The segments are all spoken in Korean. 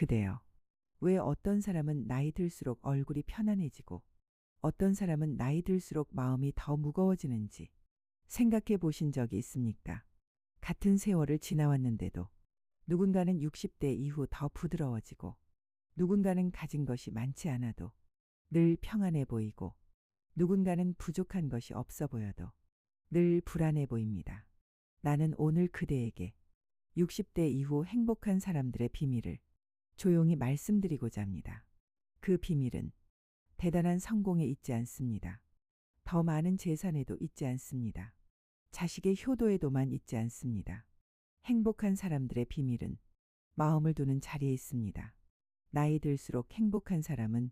그대여. 왜 어떤 사람은 나이 들수록 얼굴이 편안해지고 어떤 사람은 나이 들수록 마음이 더 무거워지는지 생각해 보신 적이 있습니까? 같은 세월을 지나왔는데도 누군가는 60대 이후 더 부드러워지고 누군가는 가진 것이 많지 않아도 늘 평안해 보이고 누군가는 부족한 것이 없어 보여도 늘 불안해 보입니다. 나는 오늘 그대에게 60대 이후 행복한 사람들의 비밀을 조용히 말씀드리고자 합니다. 그 비밀은 대단한 성공에 있지 않습니다. 더 많은 재산에도 있지 않습니다. 자식의 효도에도만 있지 않습니다. 행복한 사람들의 비밀은 마음을 두는 자리에 있습니다. 나이 들수록 행복한 사람은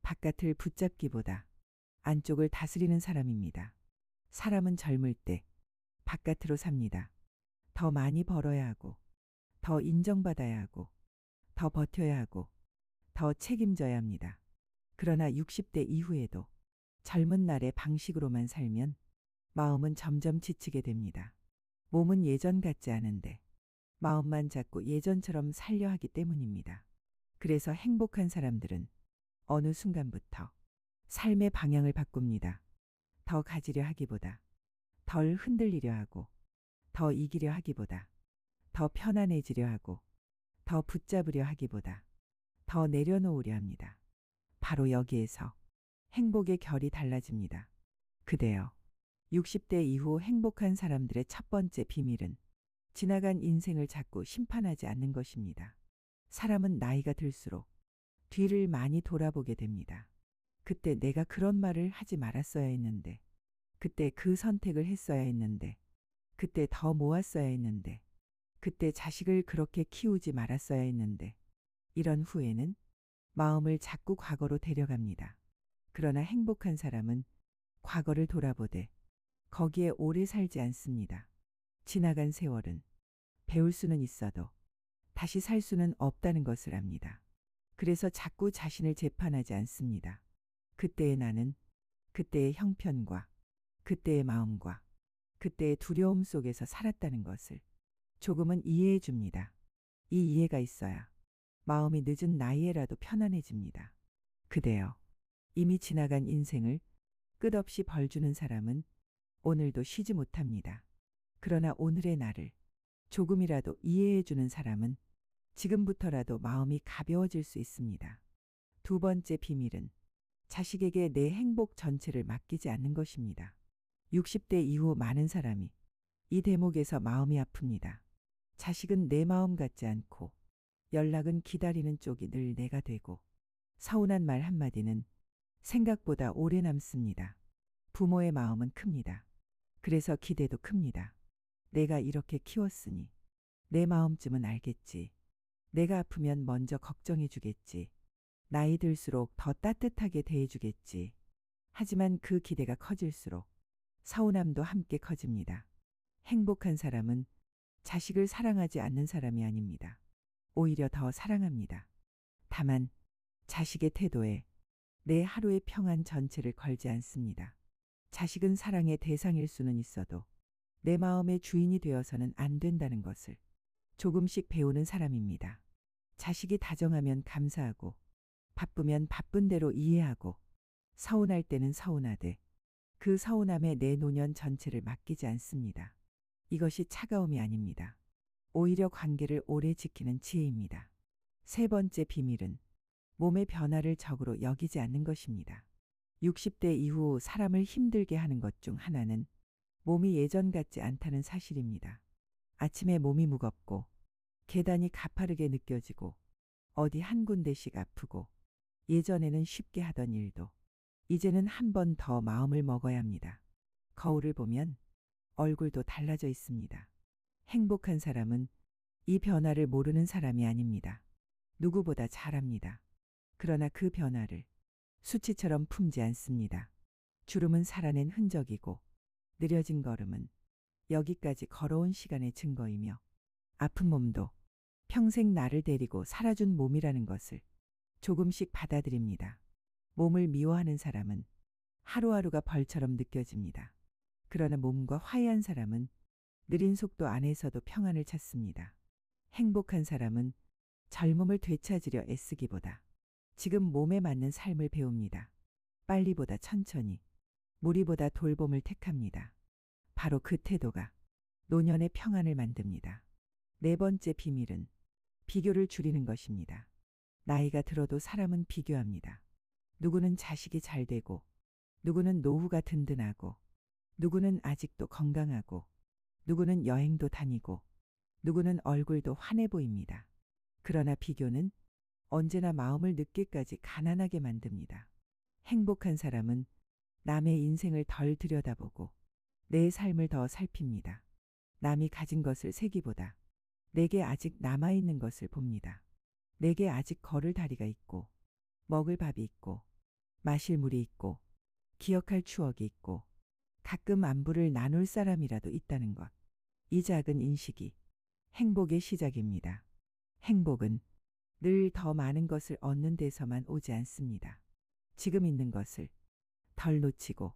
바깥을 붙잡기보다 안쪽을 다스리는 사람입니다. 사람은 젊을 때 바깥으로 삽니다. 더 많이 벌어야 하고, 더 인정받아야 하고, 더 버텨야 하고, 더 책임져야 합니다. 그러나 60대 이후에도 젊은 날의 방식으로만 살면 마음은 점점 지치게 됩니다. 몸은 예전 같지 않은데 마음만 자꾸 예전처럼 살려 하기 때문입니다. 그래서 행복한 사람들은 어느 순간부터 삶의 방향을 바꿉니다. 더 가지려 하기보다 덜 흔들리려 하고 더 이기려 하기보다 더 편안해지려 하고 더 붙잡으려 하기보다 더 내려놓으려 합니다. 바로 여기에서 행복의 결이 달라집니다. 그대여. 60대 이후 행복한 사람들의 첫 번째 비밀은 지나간 인생을 자꾸 심판하지 않는 것입니다. 사람은 나이가 들수록 뒤를 많이 돌아보게 됩니다. 그때 내가 그런 말을 하지 말았어야 했는데, 그때 그 선택을 했어야 했는데, 그때 더 모았어야 했는데, 그때 자식을 그렇게 키우지 말았어야 했는데, 이런 후회는 마음을 자꾸 과거로 데려갑니다. 그러나 행복한 사람은 과거를 돌아보되 거기에 오래 살지 않습니다. 지나간 세월은 배울 수는 있어도 다시 살 수는 없다는 것을 압니다. 그래서 자꾸 자신을 재판하지 않습니다. 그때의 나는 그때의 형편과 그때의 마음과 그때의 두려움 속에서 살았다는 것을 조금은 이해해 줍니다. 이 이해가 있어야 마음이 늦은 나이에라도 편안해집니다. 그대여. 이미 지나간 인생을 끝없이 벌주는 사람은 오늘도 쉬지 못합니다. 그러나 오늘의 나를 조금이라도 이해해 주는 사람은 지금부터라도 마음이 가벼워질 수 있습니다. 두 번째 비밀은 자식에게 내 행복 전체를 맡기지 않는 것입니다. 60대 이후 많은 사람이 이 대목에서 마음이 아픕니다. 자식은 내 마음 같지 않고 연락은 기다리는 쪽이 늘 내가 되고 서운한 말 한마디는 생각보다 오래 남습니다. 부모의 마음은 큽니다. 그래서 기대도 큽니다. 내가 이렇게 키웠으니 내 마음쯤은 알겠지. 내가 아프면 먼저 걱정해 주겠지. 나이 들수록 더 따뜻하게 대해 주겠지. 하지만 그 기대가 커질수록 서운함도 함께 커집니다. 행복한 사람은 자식을 사랑하지 않는 사람이 아닙니다. 오히려 더 사랑합니다. 다만 자식의 태도에 내 하루의 평안 전체를 걸지 않습니다. 자식은 사랑의 대상일 수는 있어도 내 마음의 주인이 되어서는 안 된다는 것을 조금씩 배우는 사람입니다. 자식이 다정하면 감사하고 바쁘면 바쁜 대로 이해하고 서운할 때는 서운하되 그 서운함에 내 노년 전체를 맡기지 않습니다. 이것이 차가움이 아닙니다. 오히려 관계를 오래 지키는 지혜입니다. 세 번째 비밀은 몸의 변화를 적으로 여기지 않는 것입니다. 60대 이후 사람을 힘들게 하는 것 중 하나는 몸이 예전 같지 않다는 사실입니다. 아침에 몸이 무겁고 계단이 가파르게 느껴지고 어디 한 군데씩 아프고 예전에는 쉽게 하던 일도 이제는 한 번 더 마음을 먹어야 합니다. 거울을 보면 얼굴도 달라져 있습니다. 행복한 사람은 이 변화를 모르는 사람이 아닙니다. 누구보다 잘 압니다. 그러나 그 변화를 수치처럼 품지 않습니다. 주름은 살아낸 흔적이고 느려진 걸음은 여기까지 걸어온 시간의 증거이며 아픈 몸도 평생 나를 데리고 살아준 몸이라는 것을 조금씩 받아들입니다. 몸을 미워하는 사람은 하루하루가 벌처럼 느껴집니다. 그러나 몸과 화해한 사람은 느린 속도 안에서도 평안을 찾습니다. 행복한 사람은 젊음을 되찾으려 애쓰기보다 지금 몸에 맞는 삶을 배웁니다. 빨리보다 천천히, 무리보다 돌봄을 택합니다. 바로 그 태도가 노년의 평안을 만듭니다. 네 번째 비밀은 비교를 줄이는 것입니다. 나이가 들어도 사람은 비교합니다. 누구는 자식이 잘 되고, 누구는 노후가 든든하고, 누구는 아직도 건강하고, 누구는 여행도 다니고, 누구는 얼굴도 환해 보입니다. 그러나 비교는 언제나 마음을 늦게까지 가난하게 만듭니다. 행복한 사람은 남의 인생을 덜 들여다보고 내 삶을 더 살핍니다. 남이 가진 것을 세기보다 내게 아직 남아있는 것을 봅니다. 내게 아직 걸을 다리가 있고, 먹을 밥이 있고, 마실 물이 있고, 기억할 추억이 있고, 가끔 안부를 나눌 사람이라도 있다는 것. 이 작은 인식이 행복의 시작입니다. 행복은 늘 더 많은 것을 얻는 데서만 오지 않습니다. 지금 있는 것을 덜 놓치고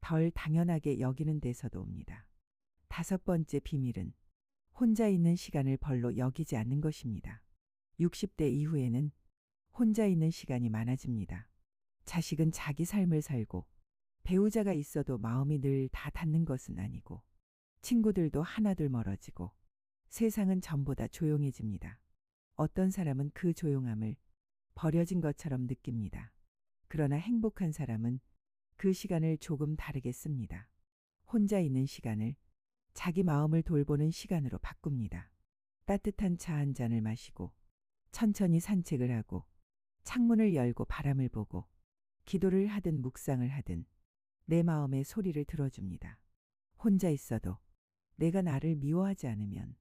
덜 당연하게 여기는 데서도 옵니다. 다섯 번째 비밀은 혼자 있는 시간을 별로 여기지 않는 것입니다. 60대 이후에는 혼자 있는 시간이 많아집니다. 자식은 자기 삶을 살고 배우자가 있어도 마음이 늘 다 닿는 것은 아니고 친구들도 하나둘 멀어지고 세상은 전보다 조용해집니다. 어떤 사람은 그 조용함을 버려진 것처럼 느낍니다. 그러나 행복한 사람은 그 시간을 조금 다르게 씁니다. 혼자 있는 시간을 자기 마음을 돌보는 시간으로 바꿉니다. 따뜻한 차 한 잔을 마시고 천천히 산책을 하고 창문을 열고 바람을 보고 기도를 하든 묵상을 하든 내 마음의 소리를 들어줍니다. 혼자 있어도 내가 나를 미워하지 않으면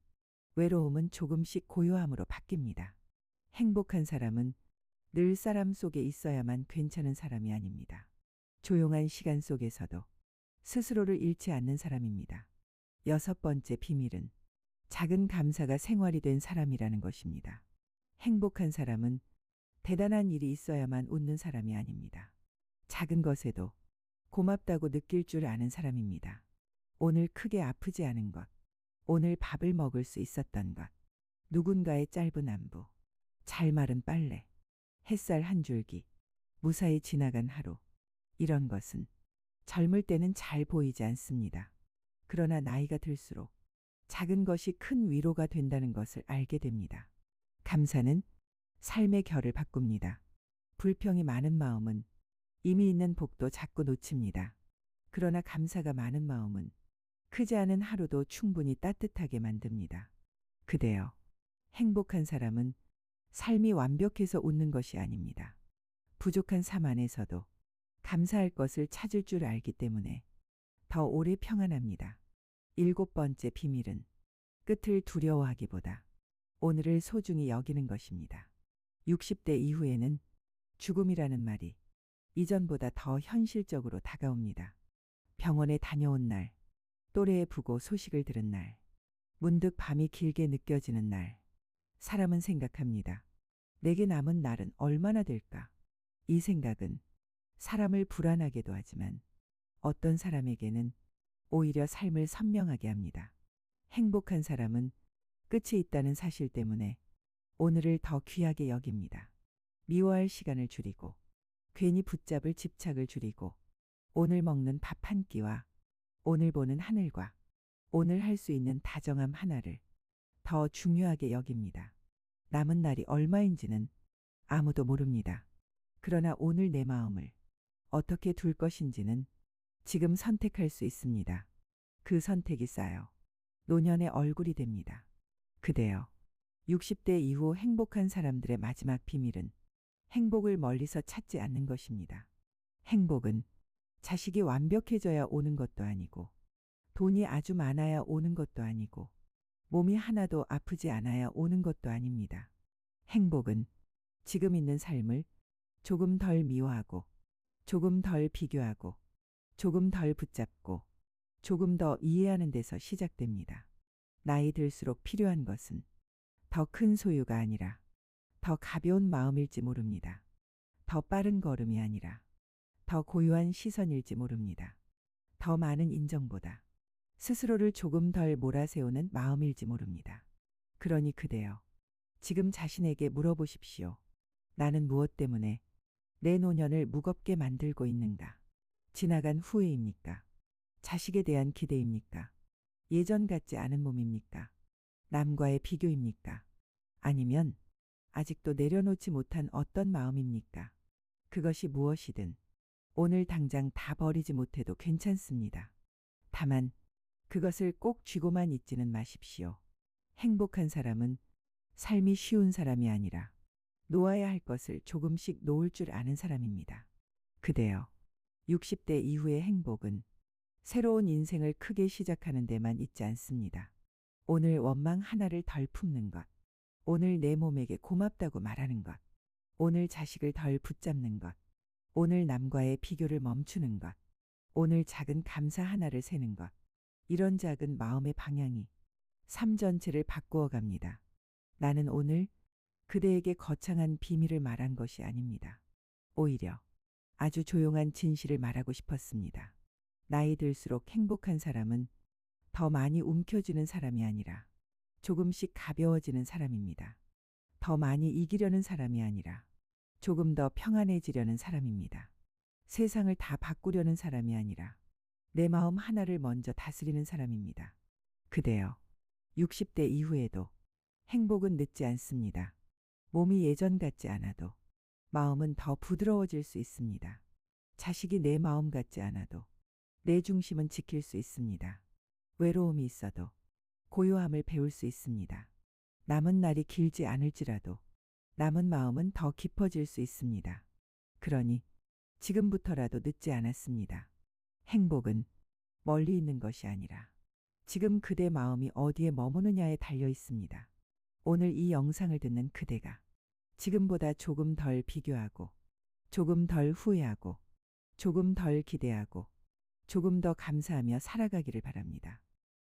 외로움은 조금씩 고요함으로 바뀝니다. 행복한 사람은 늘 사람 속에 있어야만 괜찮은 사람이 아닙니다. 조용한 시간 속에서도 스스로를 잃지 않는 사람입니다. 여섯 번째 비밀은 작은 감사가 생활이 된 사람이라는 것입니다. 행복한 사람은 대단한 일이 있어야만 웃는 사람이 아닙니다. 작은 것에도 고맙다고 느낄 줄 아는 사람입니다. 오늘 크게 아프지 않은 것, 오늘 밥을 먹을 수 있었던 것, 누군가의 짧은 안부, 잘 마른 빨래, 햇살 한 줄기, 무사히 지나간 하루, 이런 것은 젊을 때는 잘 보이지 않습니다. 그러나 나이가 들수록 작은 것이 큰 위로가 된다는 것을 알게 됩니다. 감사는 삶의 결을 바꿉니다. 불평이 많은 마음은 이미 있는 복도 자꾸 놓칩니다. 그러나 감사가 많은 마음은 크지 않은 하루도 충분히 따뜻하게 만듭니다. 그대여, 행복한 사람은 삶이 완벽해서 웃는 것이 아닙니다. 부족한 삶 안에서도 감사할 것을 찾을 줄 알기 때문에 더 오래 평안합니다. 일곱 번째 비밀은 끝을 두려워하기보다 오늘을 소중히 여기는 것입니다. 60대 이후에는 죽음이라는 말이 이전보다 더 현실적으로 다가옵니다. 병원에 다녀온 날, 또래에 부고 소식을 들은 날, 문득 밤이 길게 느껴지는 날, 사람은 생각합니다. 내게 남은 날은 얼마나 될까? 이 생각은 사람을 불안하게도 하지만 어떤 사람에게는 오히려 삶을 선명하게 합니다. 행복한 사람은 끝이 있다는 사실 때문에 오늘을 더 귀하게 여깁니다. 미워할 시간을 줄이고 괜히 붙잡을 집착을 줄이고 오늘 먹는 밥 한 끼와 오늘 보는 하늘과 오늘 할 수 있는 다정함 하나를 더 중요하게 여깁니다. 남은 날이 얼마인지는 아무도 모릅니다. 그러나 오늘 내 마음을 어떻게 둘 것인지는 지금 선택할 수 있습니다. 그 선택이 쌓여 노년의 얼굴이 됩니다. 그대여, 60대 이후 행복한 사람들의 마지막 비밀은 행복을 멀리서 찾지 않는 것입니다. 행복은 자식이 완벽해져야 오는 것도 아니고 돈이 아주 많아야 오는 것도 아니고 몸이 하나도 아프지 않아야 오는 것도 아닙니다. 행복은 지금 있는 삶을 조금 덜 미워하고 조금 덜 비교하고 조금 덜 붙잡고 조금 더 이해하는 데서 시작됩니다. 나이 들수록 필요한 것은 더 큰 소유가 아니라 더 가벼운 마음일지 모릅니다. 더 빠른 걸음이 아니라 더 고요한 시선일지 모릅니다. 더 많은 인정보다 스스로를 조금 덜 몰아세우는 마음일지 모릅니다. 그러니 그대여, 지금 자신에게 물어보십시오. 나는 무엇 때문에 내 노년을 무겁게 만들고 있는가? 지나간 후회입니까? 자식에 대한 기대입니까? 예전 같지 않은 몸입니까? 남과의 비교입니까? 아니면 아직도 내려놓지 못한 어떤 마음입니까? 그것이 무엇이든 오늘 당장 다 버리지 못해도 괜찮습니다. 다만 그것을 꼭 쥐고만 있지는 마십시오. 행복한 사람은 삶이 쉬운 사람이 아니라 놓아야 할 것을 조금씩 놓을 줄 아는 사람입니다. 그대여, 60대 이후의 행복은 새로운 인생을 크게 시작하는 데만 있지 않습니다. 오늘 원망 하나를 덜 품는 것, 오늘 내 몸에게 고맙다고 말하는 것, 오늘 자식을 덜 붙잡는 것, 오늘 남과의 비교를 멈추는 것, 오늘 작은 감사 하나를 세는 것, 이런 작은 마음의 방향이 삶 전체를 바꾸어 갑니다. 나는 오늘 그대에게 거창한 비밀을 말한 것이 아닙니다. 오히려 아주 조용한 진실을 말하고 싶었습니다. 나이 들수록 행복한 사람은 더 많이 움켜쥐는 사람이 아니라 조금씩 가벼워지는 사람입니다. 더 많이 이기려는 사람이 아니라 조금 더 평안해지려는 사람입니다. 세상을 다 바꾸려는 사람이 아니라 내 마음 하나를 먼저 다스리는 사람입니다. 그대여, 60대 이후에도 행복은 늦지 않습니다. 몸이 예전 같지 않아도 마음은 더 부드러워질 수 있습니다. 자식이 내 마음 같지 않아도 내 중심은 지킬 수 있습니다. 외로움이 있어도 고요함을 배울 수 있습니다. 남은 날이 길지 않을지라도 남은 마음은 더 깊어질 수 있습니다. 그러니 지금부터라도 늦지 않았습니다. 행복은 멀리 있는 것이 아니라 지금 그대 마음이 어디에 머무느냐에 달려 있습니다. 오늘 이 영상을 듣는 그대가 지금보다 조금 덜 비교하고 조금 덜 후회하고 조금 덜 기대하고 조금 더 감사하며 살아가기를 바랍니다.